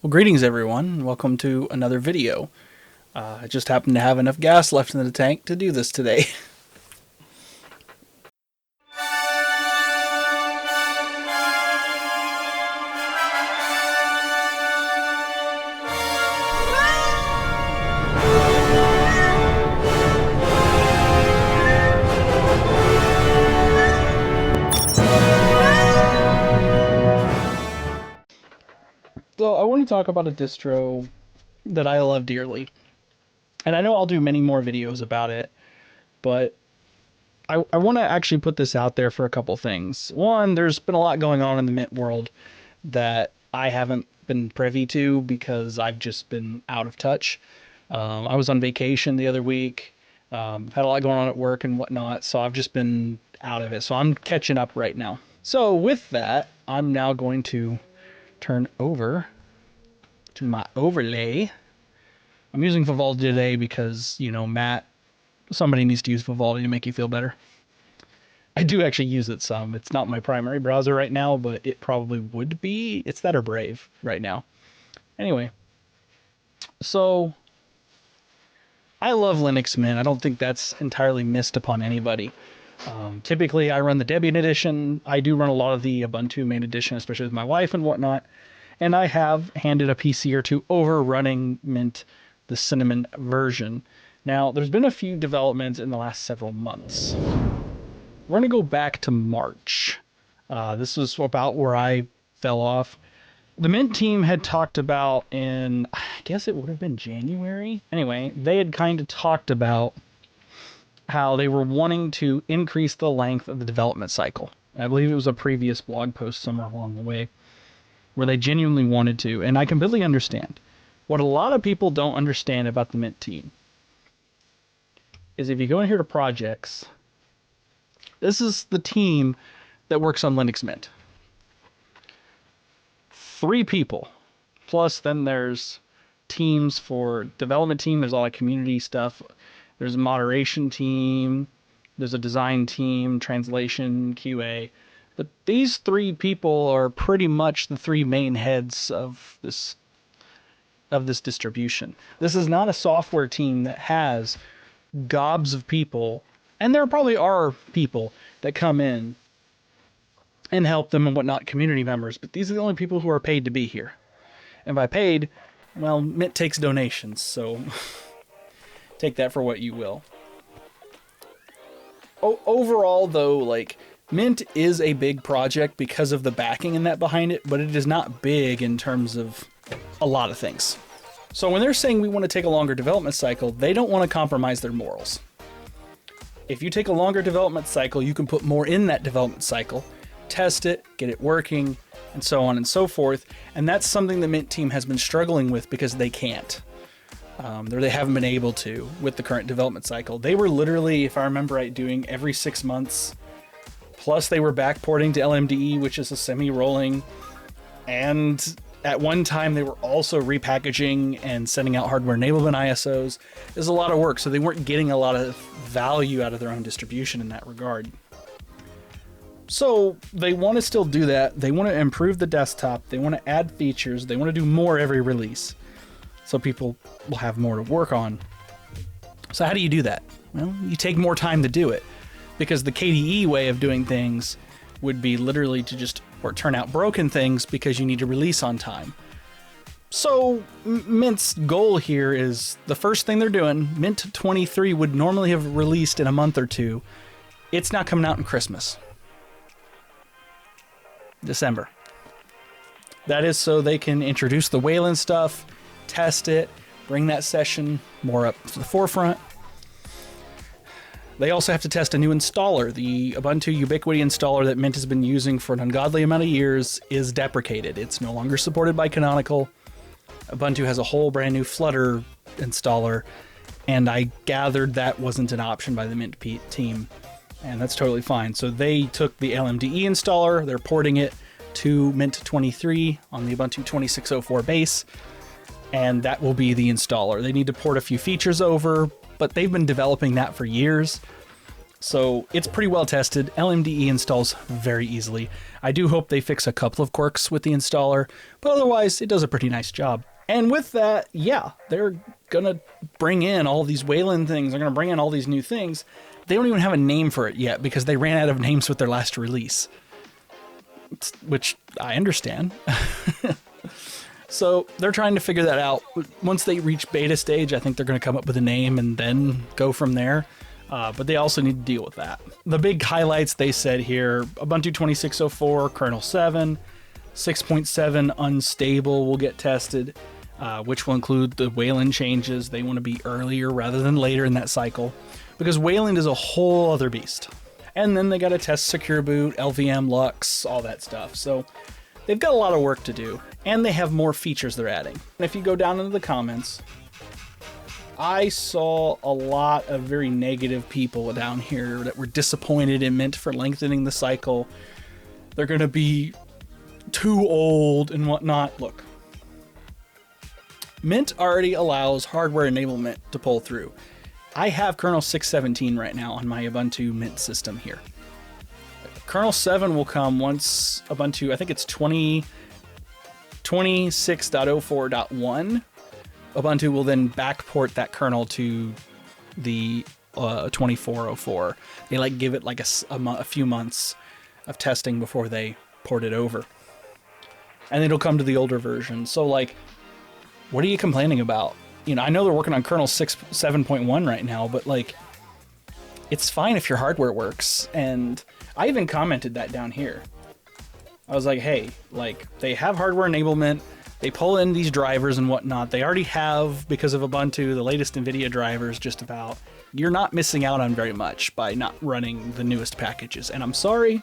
Well, greetings everyone. Welcome to another video. I just happened to have enough gas left in the tank to do this today. So I want to talk about a distro that I love dearly. And I know I'll do many more videos about it, but I want to actually put this out there for a couple things. One, there's been a lot going on in the Mint world that I haven't been privy to because I've just been out of touch. I was on vacation the other week, had a lot going on at work and whatnot, so I've just been out of it. So I'm catching up right now. So with that, I'm now going to turn over to my overlay. I'm using Vivaldi today because, you know, Matt, somebody needs to use Vivaldi to make you feel better. I do actually use it some. It's not my primary browser right now, but it probably would be. It's that or Brave right now. Anyway, so I love Linux Mint. I don't think that's entirely missed upon anybody. Typically, I run the Debian edition. I do run a lot of the Ubuntu main edition, especially with my wife and whatnot. And I have handed a PC or two over running Mint, the Cinnamon version. Now, there's been a few developments in the last several months. We're going to go back to March. This was about where I fell off. The Mint team had talked about in, I guess it would have been January. Anyway, they had kind of talked about how they were wanting to increase the length of the development cycle. I believe it was a previous blog post somewhere along the way where they genuinely wanted to, and I completely understand. What a lot of people don't understand about the Mint team is if you go in here to projects, this is the team that works on Linux Mint. 3 people. Plus then there's teams for development team, there's a lot of community stuff. There's a moderation team, there's a design team, translation, QA. But these 3 people are pretty much the 3 main heads of this distribution. This is not a software team that has gobs of people, and there probably are people that come in and help them and whatnot, community members, but these are the only people who are paid to be here. And by paid, well, Mint takes donations, so take that for what you will. Overall, though, like, Mint is a big project because of the backing and that behind it, but it is not big in terms of a lot of things. So when they're saying we want to take a longer development cycle, they don't want to compromise their morals. If you take a longer development cycle, you can put more in that development cycle, test it, get it working, and so on and so forth. And that's something the Mint team has been struggling with because they can't. They haven't been able to with the current development cycle. They were literally, if I remember right, doing every 6 months. Plus they were backporting to LMDE, which is a semi-rolling. And at one time they were also repackaging and sending out hardware enablement ISOs. There's a lot of work, so they weren't getting a lot of value out of their own distribution in that regard. So they want to still do that. They want to improve the desktop. They want to add features. They want to do more every release, so people will have more to work on. So how do you do that? Well, you take more time to do it, because the KDE way of doing things would be literally to just turn out broken things because you need to release on time. So Mint's goal here is the first thing they're doing. Mint 23 would normally have released in a month or 2. It's not coming out in Christmas. December. That is so they can introduce the Wayland stuff, test it, bring that session more up to the forefront. They also have to test a new installer. The Ubuntu Ubiquity installer that Mint has been using for an ungodly amount of years is deprecated. It's no longer supported by Canonical. Ubuntu has a whole brand new Flutter installer, and I gathered that wasn't an option by the Mint team, and that's totally fine. So they took the LMDE installer, they're porting it to Mint 23 on the Ubuntu 2604 base, and that will be the installer. They need to port a few features over, but they've been developing that for years. So it's pretty well tested. LMDE installs very easily. I do hope they fix a couple of quirks with the installer, but otherwise it does a pretty nice job. And with that, yeah, they're gonna bring in all these Wayland things. They're gonna bring in all these new things. They don't even have a name for it yet because they ran out of names with their last release, which I understand. So they're trying to figure that out. Once they reach beta stage, I think they're going to come up with a name and then go from there. But they also need to deal with that. The big highlights they said here, Ubuntu 2604, kernel 7, 6.7 unstable will get tested, which will include the Wayland changes. They want to be earlier rather than later in that cycle, because Wayland is a whole other beast. And then they got to test Secure Boot, LVM, Lux, all that stuff. So they've got a lot of work to do, and they have more features they're adding. And if you go down into the comments, I saw a lot of very negative people down here that were disappointed in Mint for lengthening the cycle. They're going to be too old and whatnot. Look, Mint already allows hardware enablement to pull through. I have kernel 6.17 right now on my Ubuntu Mint system here. Kernel 7 will come once Ubuntu, I think it's 26.04.1. Ubuntu will then backport that kernel to the 2404. They like give it like a few months of testing before they port it over. And it'll come to the older version. So like, what are you complaining about? You know, I know they're working on kernel 7.1 right now, but like, it's fine if your hardware works. And I even commented that down here. I was like, hey, like, they have hardware enablement. They pull in these drivers and whatnot. They already have, because of Ubuntu, the latest NVIDIA drivers just about. You're not missing out on very much by not running the newest packages. And I'm sorry,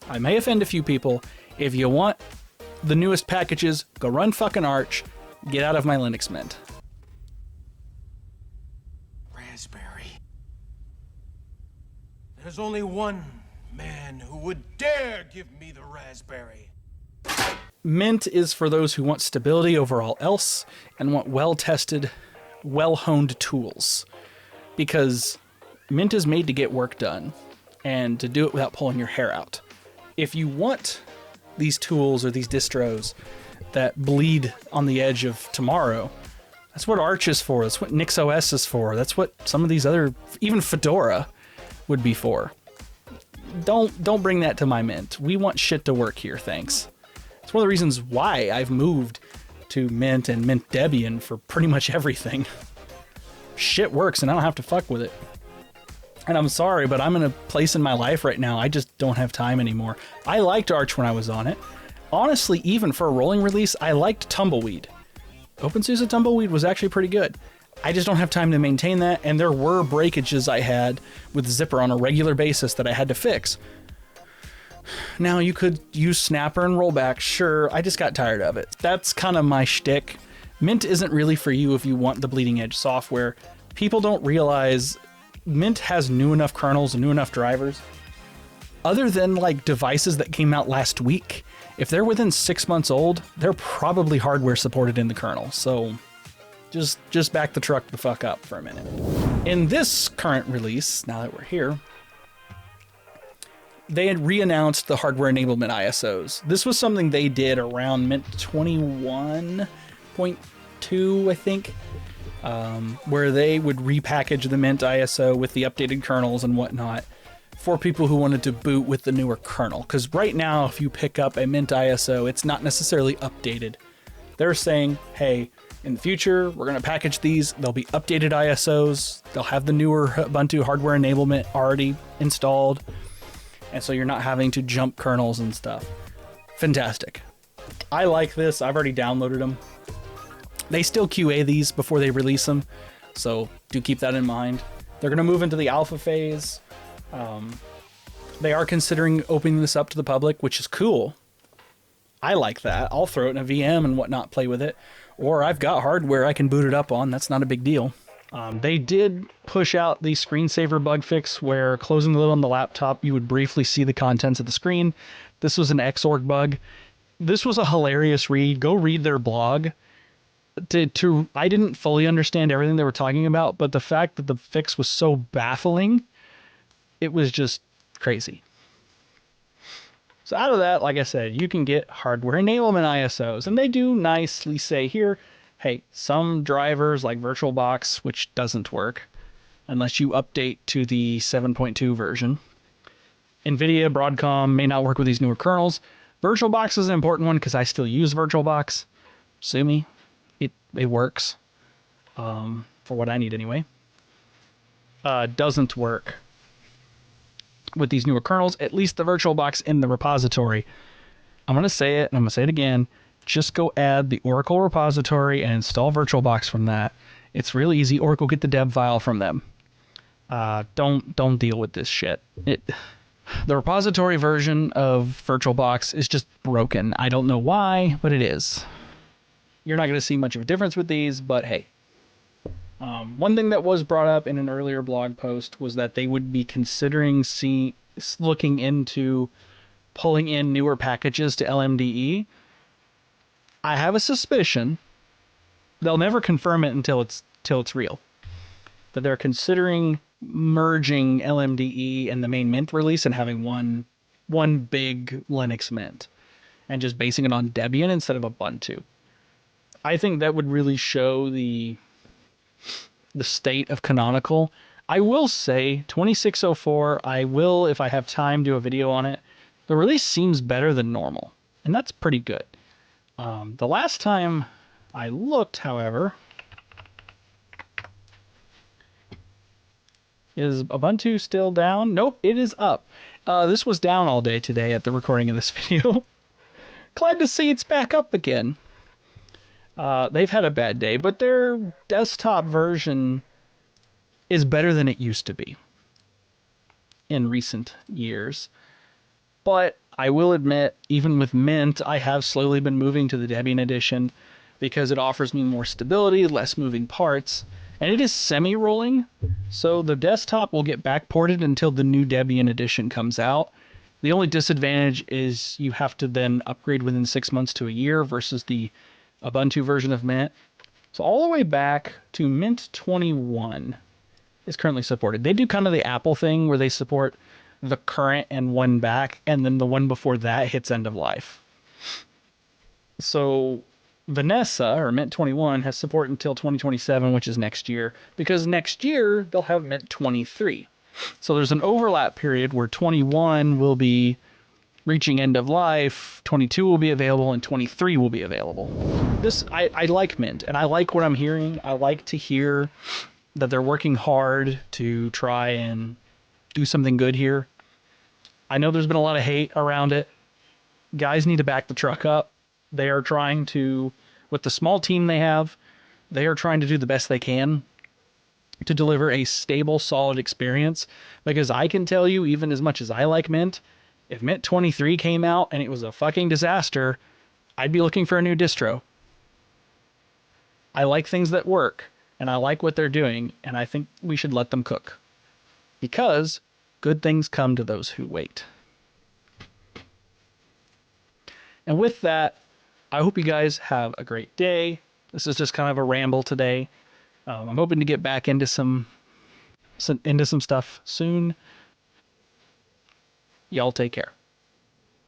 I may offend a few people. If you want the newest packages, go run fucking Arch. Get out of my Linux Mint. Raspberry. There's only one man who would dare give me the raspberry. Mint is for those who want stability over all else and want well-tested, well-honed tools. Because Mint is made to get work done and to do it without pulling your hair out. If you want these tools or these distros that bleed on the edge of tomorrow, that's what Arch is for. That's what NixOS is for. That's what some of these other, even Fedora, would be for. Don't bring that to my Mint. We want shit to work here, thanks. It's one of the reasons why I've moved to Mint and Mint Debian for pretty much everything. Shit works and I don't have to fuck with it. And I'm sorry, but I'm in a place in my life right now, I just don't have time anymore. I liked Arch when I was on it. Honestly, even for a rolling release, I liked Tumbleweed. OpenSUSE Tumbleweed was actually pretty good. I just don't have time to maintain that, and there were breakages I had with Zypper on a regular basis that I had to fix. Now, you could use Snapper and Rollback, sure, I just got tired of it. That's kind of my shtick. Mint isn't really for you if you want the bleeding edge software. People don't realize Mint has new enough kernels and new enough drivers. Other than like devices that came out last week, if they're within 6 months old, they're probably hardware supported in the kernel. So just back the truck the fuck up for a minute. In this current release, now that we're here, they had re-announced the hardware enablement ISOs. This was something they did around Mint 21.2, I think, where they would repackage the Mint ISO with the updated kernels and whatnot for people who wanted to boot with the newer kernel. Because right now, if you pick up a Mint ISO, it's not necessarily updated. They're saying, hey, in the future, we're going to package these. They'll be updated ISOs. They'll have the newer Ubuntu hardware enablement already installed. And so you're not having to jump kernels and stuff. Fantastic. I like this. I've already downloaded them. They still QA these before they release them. So do keep that in mind. They're going to move into the alpha phase. They are considering opening this up to the public, which is cool. I like that. I'll throw it in a VM and whatnot, play with it. Or I've got hardware I can boot it up on. That's not a big deal. They did push out the screensaver bug fix where closing the lid on the laptop, you would briefly see the contents of the screen. This was an Xorg bug. This was a hilarious read. Go read their blog. I didn't fully understand everything they were talking about, but the fact that the fix was so baffling it was just crazy. So out of that, like I said, you can get hardware enablement ISOs, and they do nicely say here, hey, some drivers like VirtualBox, which doesn't work unless you update to the 7.2 version. NVIDIA, Broadcom may not work with these newer kernels. VirtualBox is an important one because I still use VirtualBox. Sue me, it works for what I need anyway. Doesn't work with these newer kernels, at least the VirtualBox in the repository. I'm going to say it, and I'm going to say it again. Just go add the Oracle repository and install VirtualBox from that. It's really easy. Oracle, get the dev file from them. Don't deal with this shit. The repository version of VirtualBox is just broken. I don't know why, but it is. You're not going to see much of a difference with these, but hey. One thing that was brought up in an earlier blog post was that they would be considering looking into pulling in newer packages to LMDE. I have a suspicion they'll never confirm it until it's real. That they're considering merging LMDE and the main Mint release and having one big Linux Mint and just basing it on Debian instead of Ubuntu. I think that would really show the state of Canonical. I will say 2604, I will, if I have time, do a video on it. The release seems better than normal, and that's pretty good. The last time I looked, however, is Ubuntu still down? Nope, it is up. This was down all day today at the recording of this video. Glad to see it's back up again. They've had a bad day, but their desktop version is better than it used to be in recent years. But I will admit, even with Mint, I have slowly been moving to the Debian edition because it offers me more stability, less moving parts, and it is semi-rolling, so the desktop will get backported until the new Debian edition comes out. The only disadvantage is you have to then upgrade within 6 months to a year versus the Ubuntu version of Mint. So all the way back to Mint 21 is currently supported. They do kind of the Apple thing where they support the current and one back, and then the one before that hits end of life. So Vanessa, or Mint 21, has support until 2027, which is next year, because next year they'll have Mint 23. So there's an overlap period where 21 will be reaching end of life, 22 will be available, and 23 will be available. I like Mint, and I like what I'm hearing. I like to hear that they're working hard to try and do something good here. I know there's been a lot of hate around it. Guys need to back the truck up. They are trying to, with the small team they have, they are trying to do the best they can to deliver a stable, solid experience. Because I can tell you, even as much as I like Mint, if Mint 23 came out and it was a fucking disaster, I'd be looking for a new distro. I like things that work, and I like what they're doing, and I think we should let them cook. Because good things come to those who wait. And with that, I hope you guys have a great day. This is just kind of a ramble today. I'm hoping to get back into some stuff soon. Y'all take care.